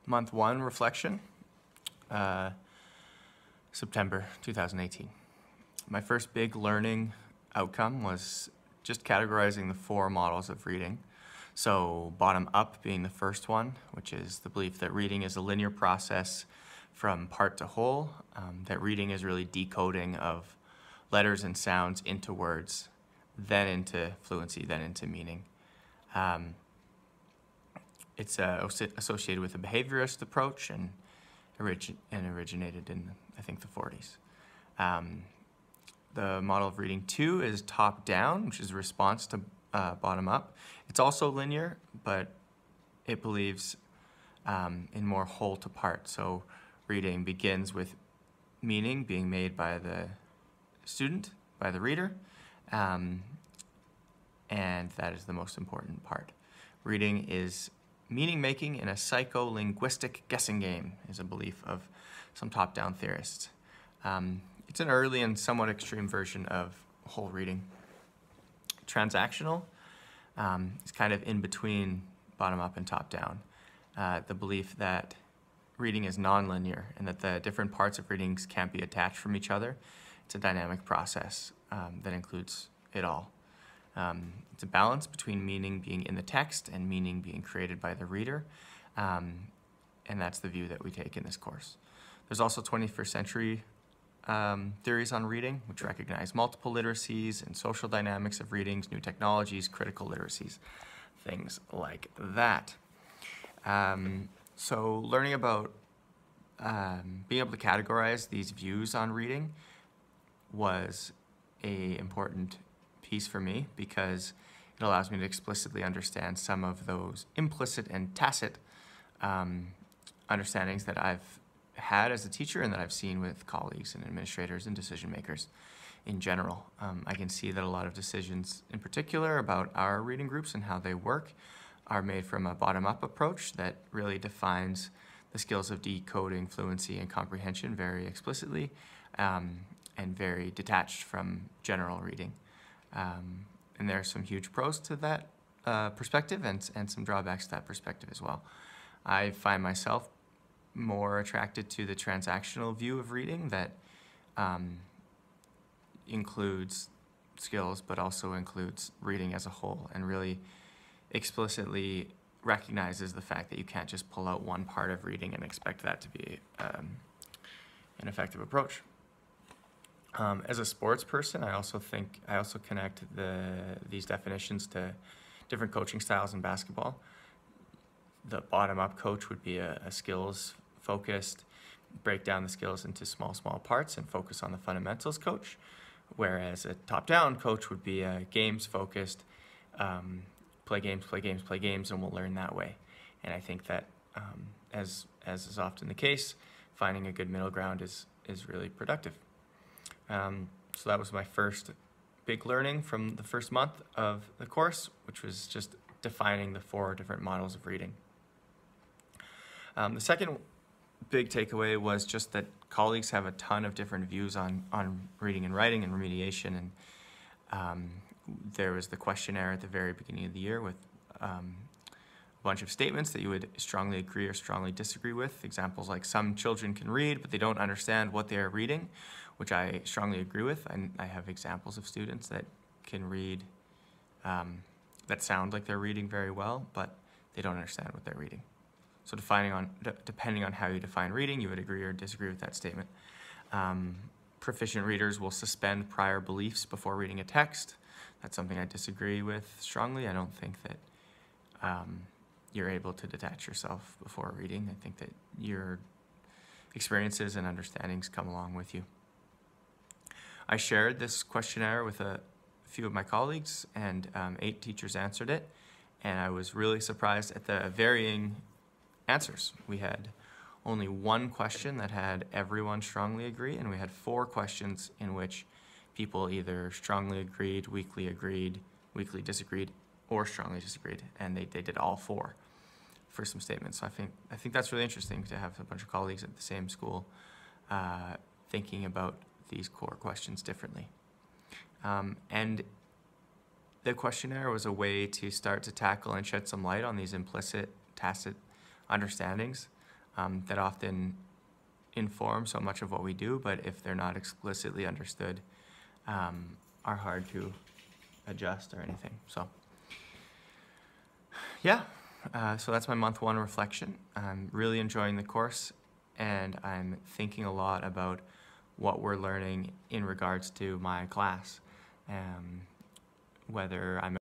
Month 1 reflection, September 2018. My first big learning outcome was just categorizing the 4 models of reading. So bottom up being the first one, which is the belief that reading is a linear process from part to whole, that reading is really decoding of letters and sounds into words, then into fluency, then into meaning. It's associated with a behaviorist approach and originated in, I think, the 40s. The model of reading 2 is top-down, which is a response to bottom-up. It's also linear, but it believes in more whole-to-part. So reading begins with meaning being made by the student, by the reader, and that is the most important part. Reading is meaning-making in a psycholinguistic guessing game, is a belief of some top-down theorists. It's an early and somewhat extreme version of whole reading. Transactional is kind of in between bottom-up and top-down. The belief that reading is nonlinear and that the different parts of readings can't be attached from each other. It's a dynamic process that includes it all. It's a balance between meaning being in the text and meaning being created by the reader, and that's the view that we take in this course. There's also 21st century theories on reading, which recognize multiple literacies and social dynamics of readings, new technologies, critical literacies, things like that. So learning about being able to categorize these views on reading was an important piece for me because it allows me to explicitly understand some of those implicit and tacit understandings that I've had as a teacher and that I've seen with colleagues and administrators and decision makers in general. I can see that a lot of decisions in particular about our reading groups and how they work are made from a bottom-up approach that really defines the skills of decoding fluency and comprehension very explicitly and very detached from general reading. And there are some huge pros to that perspective and some drawbacks to that perspective as well. I find myself more attracted to the transactional view of reading that includes skills but also includes reading as a whole and really explicitly recognizes the fact that you can't just pull out one part of reading and expect that to be an effective approach. As a sports person, I also connect these definitions to different coaching styles in basketball. The bottom-up coach would be a skills-focused, break down the skills into small parts and focus on the fundamentals coach, whereas a top-down coach would be a games-focused, play games, and we'll learn that way. And I think that, as is often the case, finding a good middle ground is really productive. So that was my first big learning from the first month of the course, which was just defining the 4 different models of reading. The second big takeaway was just that colleagues have a ton of different views on reading and writing and remediation, and there was the questionnaire at the very beginning of the year with a bunch of statements that you would strongly agree or strongly disagree with. Examples like some children can read, but they don't understand what they are reading, which I strongly agree with. And I have examples of students that can read, that sound like they're reading very well, but they don't understand what they're reading. So depending on how you define reading, you would agree or disagree with that statement. Proficient readers will suspend prior beliefs before reading a text. That's something I disagree with strongly. I don't think that you're able to detach yourself before reading. I think that your experiences and understandings come along with you. I shared this questionnaire with a few of my colleagues, and 8 teachers answered it, and I was really surprised at the varying answers. We had only 1 question that had everyone strongly agree, and we had 4 questions in which people either strongly agreed, weakly disagreed, or strongly disagreed, and they did all 4 for some statements. So I think that's really interesting to have a bunch of colleagues at the same school thinking about these core questions differently. And the questionnaire was a way to start to tackle and shed some light on these implicit, tacit understandings that often inform so much of what we do, but if they're not explicitly understood, are hard to adjust or anything. So yeah, so that's my month one reflection. I'm really enjoying the course, and I'm thinking a lot about what we're learning in regards to my class. Whether I'm